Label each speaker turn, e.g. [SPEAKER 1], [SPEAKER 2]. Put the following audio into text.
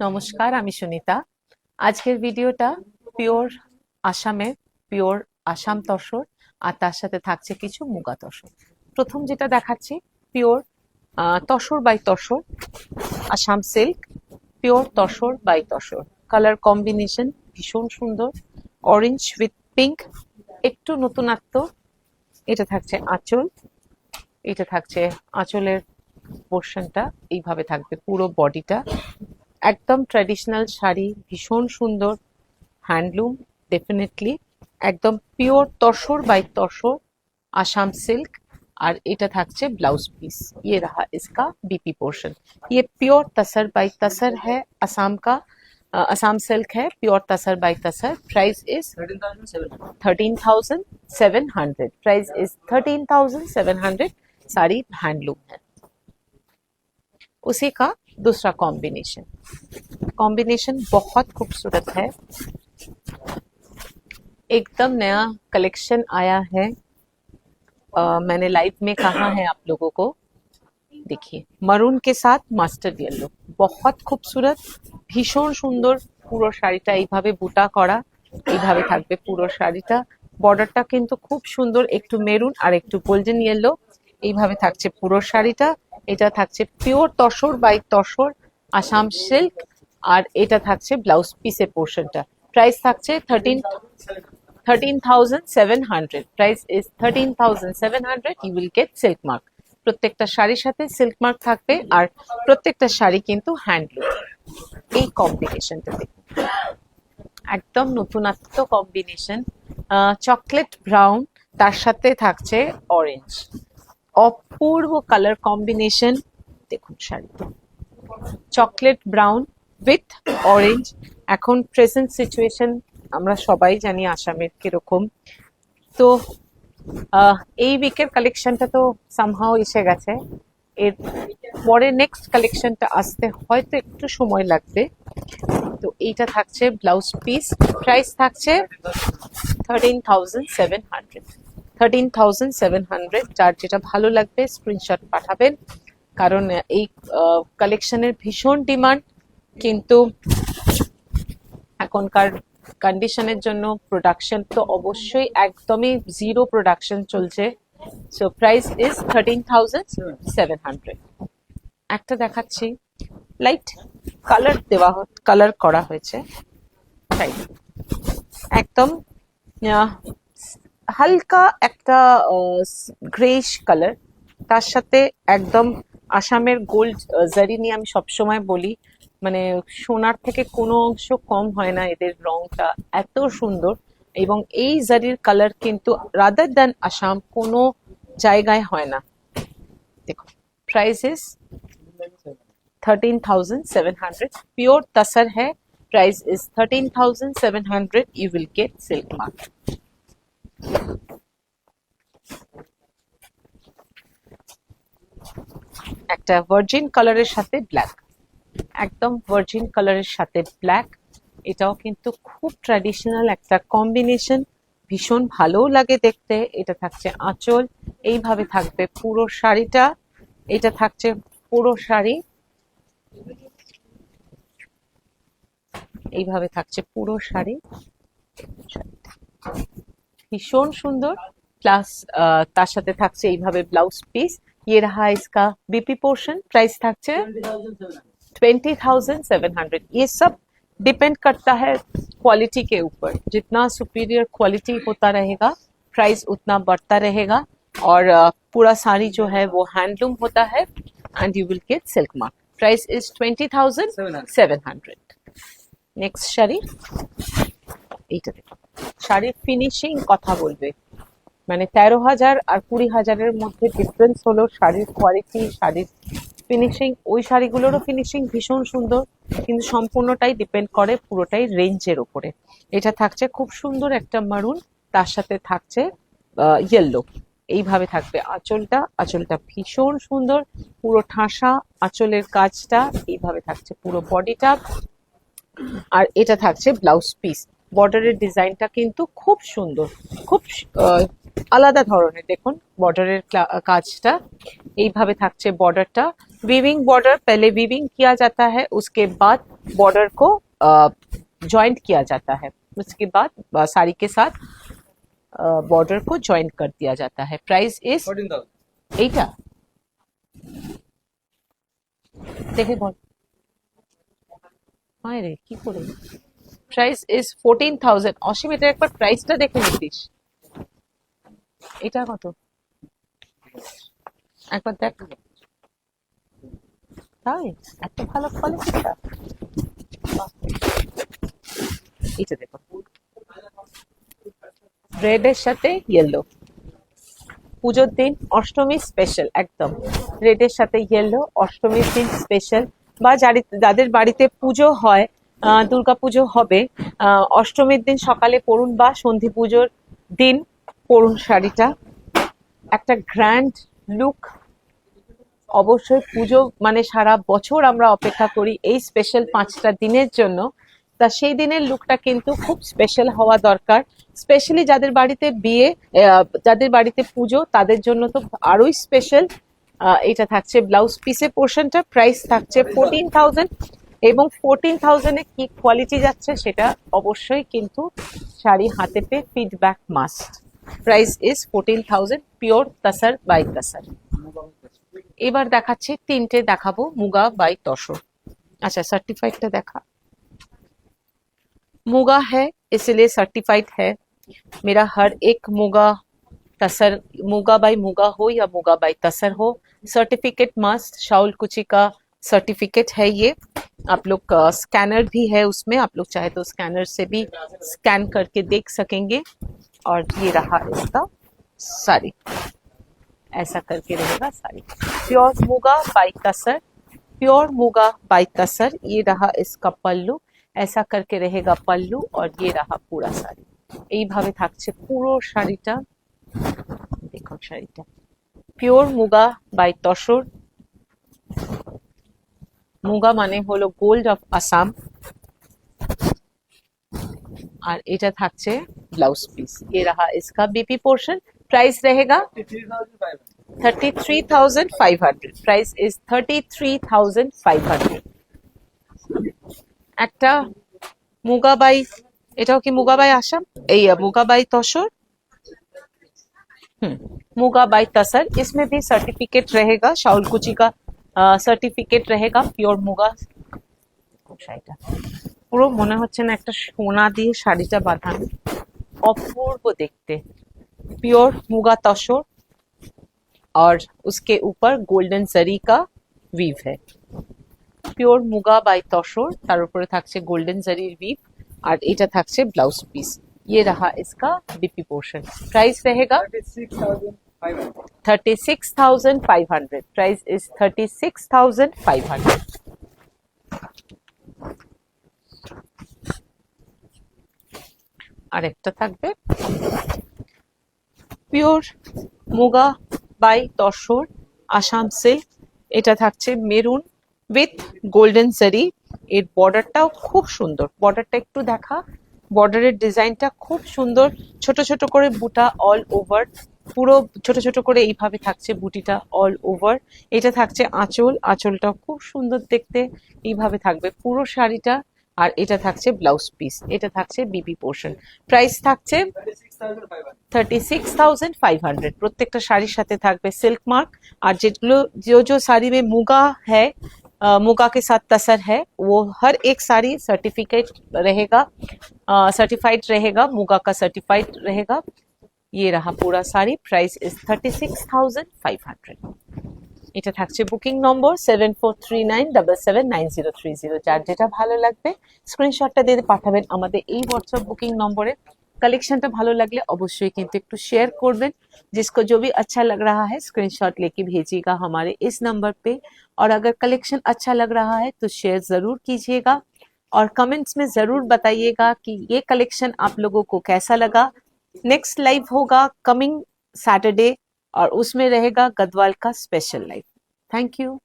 [SPEAKER 1] নমস্কার, আমি সুনিতা। আজকের ভিডিওটা পিওর আসামের পিওর আসাম তসর, আর তার সাথে থাকছে কিছু মুগা তসর। প্রথম যেটা দেখাচ্ছি pure tussar by tussar, Assam silk, pure tussar by tussar. Colour combination ভীষণ সুন্দর, অরেঞ্জ উইথ পিঙ্ক, একটু নতুনত্ব। এটা থাকছে আঁচল, এটা থাকছে আঁচলের পোর্শনটা, এইভাবে থাকবে পুরো বডিটা। একদম ট্র্যাডিশনাল শাড়ি, ভীষণ সুন্দর, হ্যান্ডলুম ডেফিনেটলি, একদম pure tussar by tussar Assam silk. और এটা থাকছে ब्लाउज पीस। ये रहा इसका बीपी पोर्शन। ये प्योर तसर बाई तसर है, असम का असम सिल्क है, pure tussar by tussar. Price is 13,700। Price is 13,700। Sari handloom है। उसी का दूसरा कॉम्बिनेशन बहुत खूबसूरत है, एकदम नया कलेक्शन आया है। मैंने लाइव में कहा है आप लोगों को, देखिए मरून के साथ मास्टर येलो, बहुत खूबसूरत, ভীষণ সুন্দর। পুরো শাড়িটা এইভাবে বুটা করা, এইভাবে থাকবে পুরো শাড়িটা। বর্ডারটা কিন্তু খুব সুন্দর, একটু মেরুন আর একটু গোল্ডেন ইয়েলো, এইভাবে থাকছে পুরো শাড়িটা। এটা থাকছে pure tussar by tussar Assam silk, আর এটা থাকছে ব্লাউজ পিসের পোর্শনটা। প্রাইস থাকছে 13,700। Price is 13,700। You will get silk mark. প্রত্যেকটা শাড়ির সাথে সিল্ক মার্ক থাকবে, আর প্রত্যেকটা শাড়ি কিন্তু হ্যান্ডলুম। এই কম্বিনেশনটা দেখুন, একদম নতুনত্ব কম্বিনেশন। চকলেট ব্রাউন, তার সাথে থাকছে অরেঞ্জ, অপূর্ব কালার কম্বিনেশন। দেখুন শাড়িটা চকলেট ব্রাউন উইথ অরেঞ্জ। এখন প্রেজেন্ট সিচুয়েশন আমরা সবাই জানি আসামের কিরকম। তো এই উইকের কালেকশনটা তো সামহাও এসে গেছে, এর পরে নেক্সট কালেকশনটা আসতে হয়তো একটু সময় লাগবে। তো এইটা থাকছে ব্লাউজ পিস। প্রাইস থাকছে 13,700। 13,700। যার যেটা ভালো লাগবে স্ক্রিনশট পাঠাবেন, কারণ এই কালেকশনের ভীষণ ডিমান্ড, কিন্তু এখনকার কন্ডিশনের জন্য প্রোডাকশন তো অবশ্যই একদমই জিরো প্রোডাকশন চলছে। So price is 13,700। একটা দেখাচ্ছি, লাইট কালার করা হয়েছে, একদম হালকা একটা গ্রেইশ কালার, তার সাথে একদম আসামের গোল্ড জারি নিয়ে আমি সবসময় বলি, মানে সোনার থেকে কোনো অংশ কম হয় না, এদের রংটা এত সুন্দর। এবং এই জারির কালার কিন্তু রাদার দ্যান আসাম কোনো জায়গায় হয় না। দেখো প্রাইস ইজ 13,700। प्योर तसर है। Price is 13,700। You will get silk mark. একটা ভার্জিন কালারের সাথে ব্ল্যাক, একদম ভার্জিন কালারের সাথে ব্ল্যাক, এটাও কিন্তু খুব ট্র্যাডিশনাল একটা কম্বিনেশন, ভীষণ ভালো লাগে দেখতে। এটা থাকছে আঁচল, এইভাবে থাকবে পুরো শাড়িটা। এটা থাকছে পুরো শাড়ি, এইভাবে থাকছে পুরো শাড়ি, ভীষণ সুন্দর। প্লাস তার সাথে থাকছে এইভাবে ব্লাউজ পিস। ये रहा इसका बीपी पोर्शन। प्राइस থাকছে 20,700। ये सब डिपेंड करता है क्वालिटी के ऊपर, जितना सुपीरियर क्वालिटी होता रहेगा प्राइस उतना बढ़ता रहेगा। और पूरा साड़ी जो है वो हैंडलूम होता है, and you will get silk mark. Price is 20,700। Next sari, এইটা দেখো, শাড়ির ফিনিশিং কথা বলবে, মানে 13,000 আর 20,000-এর মধ্যে ডিফারেন্স হলো শাড়ির কোয়ালিটি, শাড়ির ফিনিশিং। ওই শাড়িগুলোরও ফিনিশিং ভীষণ সুন্দর, কিন্তু সম্পূর্ণটাই ডিপেন্ড করে পুরোটাই রেঞ্জের উপরে। এটা থাকছে খুব সুন্দর একটা মারুন, তার সাথে থাকছে ইয়েলো, এইভাবে থাকবে আঁচলটা। আঁচলটা ভীষণ সুন্দর, পুরো ঠাসা আঁচলের কাজটা, এইভাবে থাকছে পুরো বডিটা। আর এটা থাকছে ব্লাউজ পিস। বর্ডারের ডিজাইনটা কিন্তু খুব সুন্দর, খুব আলাদা ধরনের। দেখুন বর্ডারের কাজটা এইভাবে থাকছে। বর্ডারটা वीविंग बॉर्डर, पहले वीविंग किया जाता है, उसके बाद बॉर्डर को जॉइंट किया जाता है, उसके बाद साड़ी के साथ बॉर्डर को जॉइंट कर दिया जाता है। प्राइस इज এইটা দেখে বল হয় রে কি করে। Price is 14,000। অসীম এটা একবার প্রাইসটা দেখে নিতিস। এটা কত একবার দেখ। তাই এত ভালো কোয়ালিটিটা। এটা দেখো রেডের সাথে ইয়েলো, পুজোর দিন অষ্টমী স্পেশাল, একদম রেডের সাথে ইয়েলো অষ্টমীর দিন স্পেশাল। বা যাদের বাড়িতে পুজো হয়, দুর্গা পুজো হবে, অষ্টমীর দিন সকালে পরুন বা সন্ধি পুজোর দিন পরুন শাড়িটা। একটা গ্র্যান্ড লুক। অবশ্যই পুজো মানে সারা বছর আমরা অপেক্ষা করি এই স্পেশাল 5টা দিনের জন্য, তা সেই দিনের লুকটা কিন্তু খুব স্পেশাল হওয়া দরকার। স্পেশালি যাদের বাড়িতে বিয়ে, যাদের বাড়িতে পুজো, তাদের জন্য তো আরোই স্পেশাল। এটা থাকছে ব্লাউজ পিসের পোর্শনটা। প্রাইস থাকছে 14,000 এবং 14,000-এ কি কোয়ালিটি যাচ্ছে সেটা অবশ্যই কিন্তু শাড়ি হাতে পেয়ে feedback must. Price is 14,000, pure tussar by tussar. এবার দেখাচ্ছি তিনটে দেখাবো মুগা বাই তসর। अच्छा सर्टिफाइड का देखा, मुगा है इसलिए सर्टिफाइड है। मेरा हर एक मुगा तसर, मुगा बाई मुगा हो या मुगा बाई तसर हो, सर्टिफिकेट मस्ट। शाउल कुची का सर्टिफिकेट है ये। आप लोग स्कैनर भी है उसमें, आप लोग चाहे तो स्कैनर से भी स्कैन करके देख सकेंगे। और ये रहा इसका साड़ी, ऐसा करके रहेगा sari. Pure muga by tussar, pure muga by tussar. ये रहा इसका पल्लू, ऐसा करके रहेगा पल्लू। और ये रहा पूरा শাড়ি। এইভাবে থাকছে পুরো শাড়িটা। দেখুন শাড়িটা পিওর মুগা বাই তসর। মুগা মানে হলো গোল্ড অফ আসাম। আর এটা থাকছে ব্লাউজ পিস। ये रहा इसका बीपी पोर्शन। प्राइस रहेगा 33,500। Price is 33,500। একটা মুগাবাই, এটাও কি মুগাবাই আসাম, এই মুগাবাই তসর। मुगाबाई तसर, इसमें भी सर्टिफिकेट रहेगा, शाउल कुची का सर्टिफिकेट रहेगा। পিওর মুগা শাড়িটা পুরো মনে হচ্ছে না একটা সোনা দিয়ে শাড়িটা বাঁধানো, অপূর্ব দেখতে। পিওর মুগা তসর और उसके ऊपर गोल्डन जरी का वीव है। পিওর মুগা বাই তসর, তার উপরে থাকছে গোল্ডেন জরির वीव। और এটা থাকছে ব্লাউজ পিস। ये रहा इसका बीपी पोर्शन। प्राइस रहेगा 36,500। Price is 36,500। আর একটা থাকবে pure muga by tussar Assam silk. এটা থাকছে মেরুন উইথ গোল্ডেন জারি। এর বর্ডারটাও খুব সুন্দর। বর্ডারটা একটু দেখা, বর্ডারের ডিজাইনটা খুব সুন্দর। ছোট ছোট করে বুটা অল ওভার, পুরো ছোট ছোট করে এইভাবে থাকছে বুটিটা অল ওভার। এটা থাকছে আঁচল, আঁচলটা খুব সুন্দর দেখতে, এইভাবে থাকবে পুরো শাড়িটা। আর এটা থাকছে ব্লাউজ পিস, এটা থাকছে বিপি পোর্শন। প্রাইস থাকছে 36,500। প্রত্যেকটা শাড়ির সাথে থাকবে সিল্ক মার্ক। আর যেগুলো जो साड़ी में मुगा है, मुगा के साथ तसर है, वो हर एक साड़ी सर्टिफिकेट रहेगा, सर्टिफाइड रहेगा, मुगा का सर्टिफाइड रहेगा। ये रहा पूरा साड़ी। Price is 36,500। এটা থাকছে বুকিং নম্বর 7439779030। যার যেটা ভালো লাগবে স্ক্রিনশটটা দিয়ে পাঠাবেন আমাদের এই হোয়াটসঅ্যাপ বুকিং নম্বরে। कलेक्शनটা ভালো লাগলে অবশ্যই কিন্তু একটু শেয়ার করবেন। जिसको जो भी अच्छा लग रहा है स्क्रीनशॉट लेके भेजिएगा हमारे इस नंबर पे। और अगर कलेक्शन अच्छा लग रहा है तो शेयर जरूर कीजिएगा और कमेंट्स में जरूर बताइएगा कि ये कलेक्शन आप लोगों को कैसा लगा। नेक्स्ट लाइव होगा कमिंग सैटरडे और उसमें रहेगा गढ़वाल का स्पेशल लाइव। Thank you.